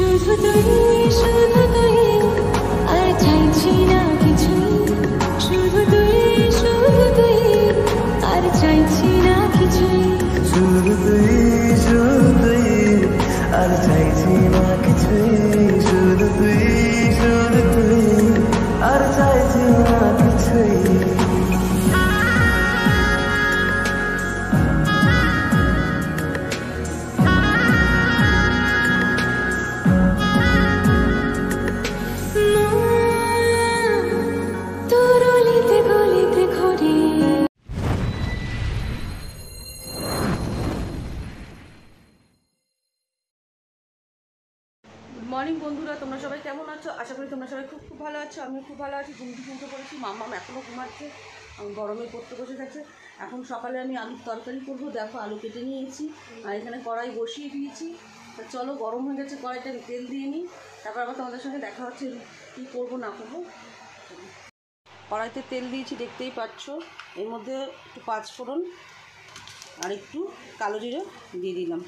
শুধু তুই আর চাইছি না কিছু, শুধু তুই আর চাইছি না কিছু, শুধু তুই আর চাইছি না কিছু, শুধু তুই আর চাইছি না কিছুই। তোর অলিতে গলিতে ঘুরি। মর্নিং বন্ধুরা, তোমরা সবাই কেমন আছো? আশা করি তোমরা সবাই খুব ভালো আছো। আমিও খুব ভালো আছি। ঘুমতে করেছি, মাম্মাম এখনও ঘুমাচ্ছে, আমি গরমে পড়তে বসে গেছে। এখন সকালে আমি আলুর তরকারি করবো। দেখো আলু কেটে নিয়েছি আর এখানে কড়াই বসিয়ে দিয়েছি। তা চলো, গরম হয়ে গেছে, কড়াইটা তেল দিয়ে নিই, তারপর আবার তোমাদের সঙ্গে দেখা হচ্ছে কী করবো না করবো। কড়াইতে তেল দিয়েছি, দেখতেই পাচ্ছ। এর মধ্যে একটু পাঁচফোড়ন আর একটু কালো জিরে দিয়ে দিলাম।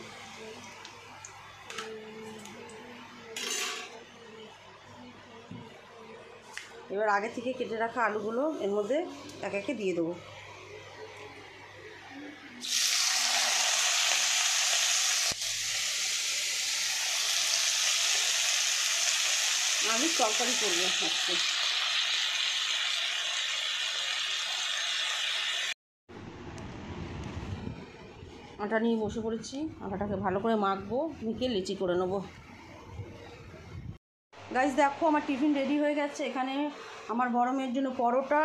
এবার আগে থেকে কেটে রাখা আলুগুলো এর মধ্যে এক একে দিয়ে দেবো। আমি তরকারি করবো আজকে। আটা নিয়ে বসে পড়েছি, আটাটাকে ভালো করে মাখবো, মেখে লেচি করে নেবো। গাইস দেখো, আমার টিফিন রেডি হয়ে গেছে। এখানে আমার বড় মেয়ের জন্য পরোটা,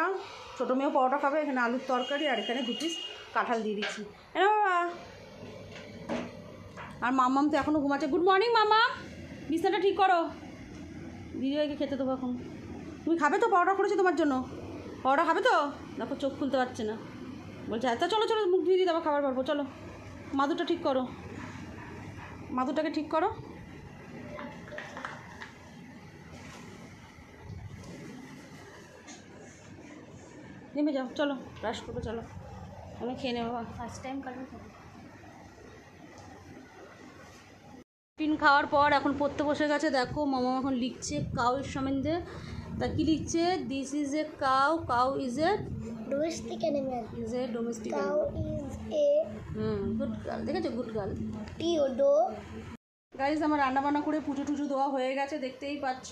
ছোটো মেয়েও পরোটা খাবে। এখানে আলুর তরকারি আর এখানে 2 পিস কাঁঠাল দিয়ে দিচ্ছি। বাবা, আর মাম্মাম তো এখনও ঘুমাচ্ছে। গুড মর্নিং মামা, বিছানাটা ঠিক করো, দিদিভাইকে খেতে দেবো এখন। তুমি খাবে তো? পরোটা করেছি তোমার জন্য, পরোটা খাবে তো? দেখো চোখ খুলতে পারছে না, বলছে আচ্ছা চলো চলো মুখ ধুয়ে দিই, আবার খাবার পারবো। চলো, মাদুরটা ঠিক করো, মাদুরটাকে ঠিক করো। নেমে যাও, চলো ব্রাশ করবো, চলো আমি খেয়ে নেবো। ফার্স্ট টাইম কাটবে। টিফিন খাওয়ার পর এখন পড়তে বসে গেছে। দেখো মামা এখন লিখছে কাউয়ের সম্বন্ধে। তা কি লিখছে? This is a cow, cow is a domestic animal. Is a domestic Cow is a good girl. দেখেছো, গুড গার্ল। Teodo. গাইজ আমার রান্নাবান্না করে পুজো টুজো দেওয়া হয়ে গেছে, দেখতেই পাচ্ছ।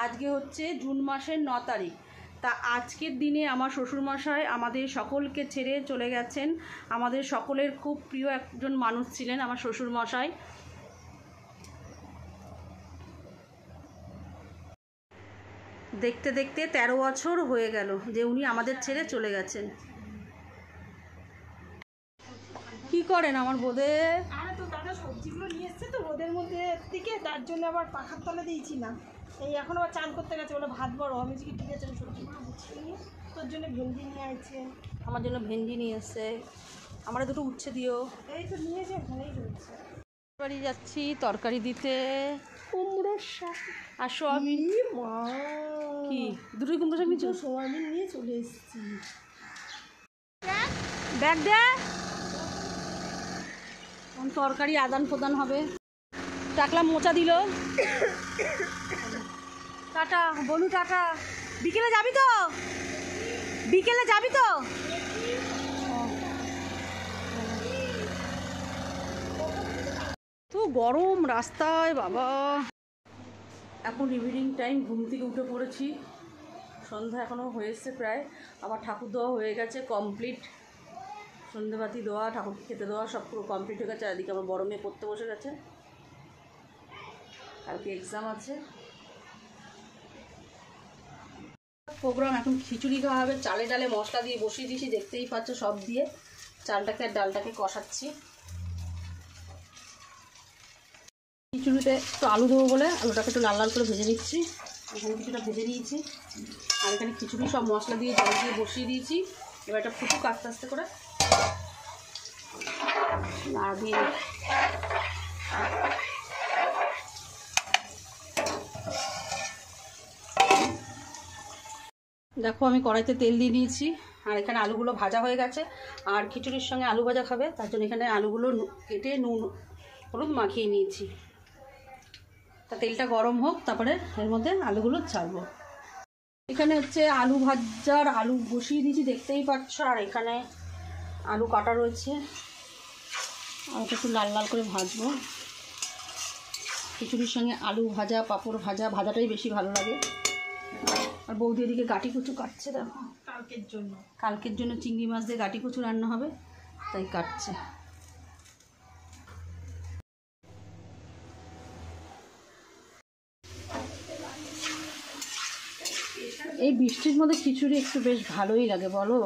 আজকে হচ্ছে জুন মাসের 9 তারিখ। তা আজকের দিনে আমার শ্বশুরমশাই আমাদের সকলকে ছেড়ে চলে গেছেন। আমাদের সকলের খুব প্রিয় একজন মানুষ ছিলেন আমার শ্বশুরমশাই। দেখতে দেখতে 13 বছর হয়ে গেল যে উনি আমাদের ছেড়ে চলে গেছেন। কি করেন আমার বোধে? আরে তো দাদা সবজিগুলো নিয়ে এসছে তো রোদের মধ্যে থেকে, তার জন্য আবার পাখার তলে দিয়েছি না। এই এখন আবার চান করতে গেছে, বলে ভাত বড়। আমি কি ঠিক আছে, সবজিগুলো গুছিয়ে নিয়ে তোর জন্য ভেন্ডি নিয়ে আছে, আমার জন্য ভেন্ডি নিয়ে এসছে, আমার 2টো উচ্ছে দিও। এই তো নিয়েছে, ওখানেই রয়েছে। বাড়ি যাচ্ছি তরকারি দিতে। কুমড়োর শাক আর সোয়াবিন। মা, কি 2টোই কুমড়ো শাক নিচ্ছ? সোয়াবিন নিয়ে চলে এসেছি। ব্যাগ দে, তরকারি আদান প্রদান হবে। টাকলা মোচা দিল। টাটা বলু, টাটা। বিকেলে যাবি তো? বিকেলে যাবি তো? তো গরম রাস্তায় বাবা। এখন ইভিনিং টাইম, ঘুম থেকে উঠে পড়েছি। সন্ধ্যা এখনও হয়েছে প্রায়। আবার ঠাকুর দেওয়া হয়ে গেছে কমপ্লিট। সন্ধ্যেবাতি দেওয়া, ঠাকুরকে খেতে দেওয়া সব পুরো কমপ্লিট হয়ে গেছে। আর এদিকে আমার বড় মেয়ে পড়তে বসে গেছে, কালকে এক্সাম আছে। প্রোগ্রাম এখন খিচুড়ি খাওয়া হবে। চালে ডালে মশলা দিয়ে বসিয়ে দিয়েছি, দেখতেই পাচ্ছ। সব দিয়ে চালটাকে আর ডালটাকে কষাচ্ছি। খিচুড়িতে একটু আলু দেবো বলে আলুটাকে একটু লাল লাল করে ভেজে নিচ্ছি। এখানে কিছুটা ভেজে নিয়েছি আর এখানে খিচুড়ি সব মশলা দিয়ে জল দিয়ে বসিয়ে দিয়েছি। এবার এটা ফুটুক আস্তে আস্তে করে। নাড়া দিয়ে দেখো আমি কড়াইতে তেল দিয়ে দিয়েছি আর এখানে আলুগুলো ভাজা হয়ে গেছে। আর খিচুড়ির সঙ্গে আলু ভাজা খাবে, তার জন্য এখানে আলুগুলো কেটে নুন হলুদ মাখিয়ে নিয়েছি। তা তেলটা গরম হোক, তারপরে এর মধ্যে আলুগুলো ছাড়বো। এখানে হচ্ছে আলু ভাজার আলু বসিয়ে দিয়েছি, দেখতেই পাচ্ছ। আর এখানে আলু কাটা রয়েছে, আলুটা একটু লাল লাল করে ভাজবো। খিচুড়ির সঙ্গে আলু ভাজা, পাঁপড় ভাজা, ভাজাটাই বেশি ভালো লাগে। আর বৌদি এদিকে গাটি কচু কাটছে, দেখো কালকের জন্য চিংড়ি মাছ দিয়ে গাটি কচু রান্না হবে, তাই কাটছে। এই বৃষ্টির মধ্যে খিচুড়ি একটু বেশ ভালোই লাগে, বলো?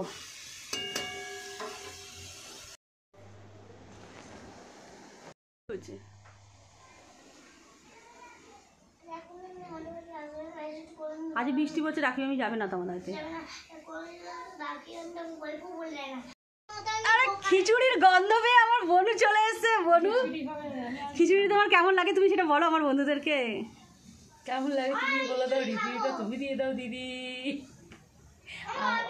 আজ বৃষ্টি পড়ছে, রাখি আমি যাবে না তোমার বাড়িতে। আরে খিচুড়ির গন্ধ পেয়ে আমার বনু চলে এসেছে। বনু, খিচুড়ি তোমার কেমন লাগে তুমি সেটা বলো আমার বন্ধুদেরকে। কেমন লাগে তুমি বলে দাও, রিভিউটা তুমি দিয়ে দাও দিদি।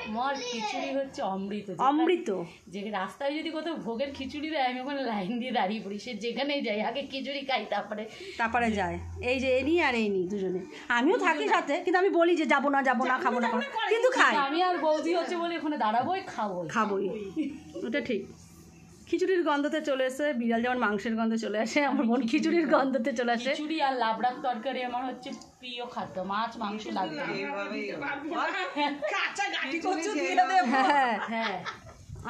আমার খিচুড়ি হচ্ছে অমৃত। অমৃত। যে রাস্তায় যদি কোথাও ভোগের খিচুড়ি দেয়, আমি ওখানে লাইন দিয়ে দাঁড়িয়ে পড়ি। সে যেখানেই যাই আগে খিচুড়ি খাই, তারপরে যায়। এই যে এনি আর এনি দুজনে, আমিও থাকি সাথে, কিন্তু আমি বলি যে যাবো না খাবো না, কিন্তু খাই। আমি আর বৌদি হচ্ছে বলে ওখানে দাঁড়াবোই, খাবোই। ওটা ঠিক। খিচুড়ির গন্ধতে চলে আসে, বিড়াল যেমন মাংসের গন্ধে চলে আসে, আমার বোন খিচুড়ির গন্ধতে চলে আসে। খিচুড়ি আর লাবড়ার তরকারি আমার হচ্ছে প্রিয় খাদ্য। মাছ মাংস লাগবে। হ্যাঁ হ্যাঁ,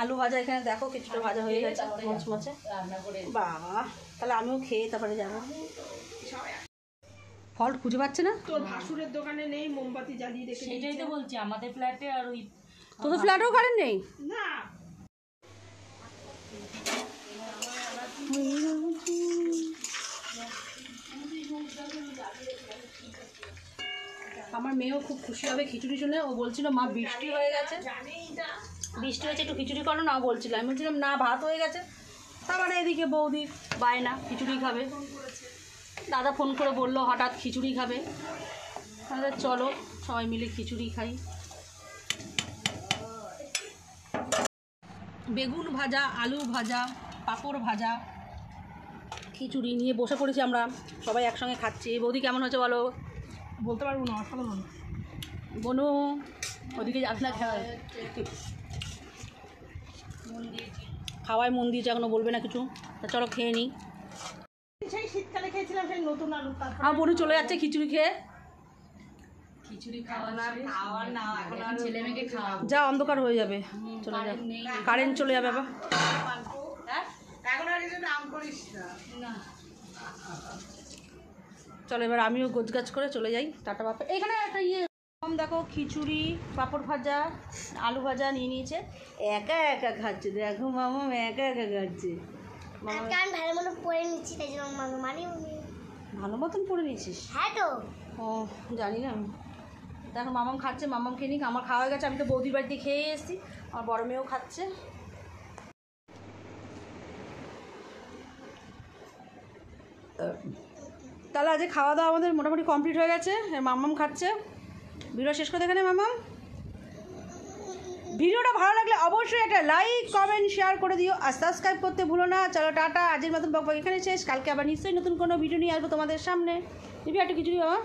আলু ভাজা এখানে দেখো কিছুটা ভাজা হয়ে গেছে মচমচে। রান্না করে বাবা, তাহলে আমিও খেয়ে তারপরে যাবো। ফল্ট খুঁজে পাচ্ছে না। তোর ভাসুরের দোকানে নেই, মোমবাতি জ্বালিয়ে রেখে সেটাই তো বলছি, আমাদের ফ্ল্যাটে আর ওই তোদের ফ্ল্যাটেও কারেন্ট নেই? না। আমার মেয়েও খুব খুশি হবে খিচুড়ি শুনে। ও বলছিল মা বৃষ্টি হয়ে গেছে, বৃষ্টি হয়েছে একটু খিচুড়ি করো না, বলছিল। আমি বলছিলাম না, ভাত হয়ে গেছে। তারপরে এদিকে বৌদি বায়না খিচুড়ি খাবে। দাদা ফোন করে বললো হঠাৎ খিচুড়ি খাবে, তাহলে চলো সবাই মিলে খিচুড়ি খাই। বেগুন ভাজা, আলু ভাজা, পাঁপড় ভাজা, খিচুড়ি নিয়ে বসে পড়েছি আমরা, সবাই একসঙ্গে খাচ্ছি। বৌদি কেমন হচ্ছে বলো? বলতে পারবো না, অসাধারণ। বনু ওদিকে যাস না, খাওয়ায় মন দিয়েছে, এখনো বলবে না কিছু। তা চলো খেয়ে নিই। সেই শীতকালে খেয়েছিলাম সেই নতুন আলু। আর বনু চলে যাচ্ছে খিচুড়ি খেয়ে। খিচুড়ি খাওয়ার না, এখন ছেলে মেয়েকে খাওয়া যা অন্ধকার হয়ে যাবে, চলে যাবে, কারেন্ট চলে যাবে আবার। চলো এবার আমিও গোছগাছ করে চলে যাই। টাটা বাপে। এখানে একটা দেখো খিচুড়ি, পাঁপড় ভাজা, আলু ভাজা নিয়ে নিয়েছে, একা একা খাচ্ছে। দেখো মামা একা একা খাচ্ছে। আজকে আমি ভালো মতো পরে নিচ্ছি, তাই জন্য মানি ভালো মতন পড়ে নিয়েছিস? হ্যাঁ তো। ও জানি না আমি। দেখো মামাম খাচ্ছে, মামাম খেয়ে নিক। আমার খাওয়া হয়ে গেছে, আমি তো বৌদির বাড়িতে খেয়ে এসেছি। আমার বড় মেয়েও খাচ্ছে। তাহলে আজ খাওয়া দাওয়া আমাদের মোটামুটি কমপ্লিট হয়ে গেছে। মামাম খাচ্ছে। ভিডিও শেষ করে দেখানে মামাম। ভিডিওটা ভালো লাগলে অবশ্যই একটা লাইক, কমেন্ট, শেয়ার করে দিও আর সাবস্ক্রাইব করতে ভুলো না। চলো টাটা, আজের মতন বকবক এখানে শেষ। কালকে আবার নিশ্চয়ই নতুন কোনো ভিডিও নিয়ে আসবো তোমাদের সামনে। দিবি একটা খিচুড়ি বাবা?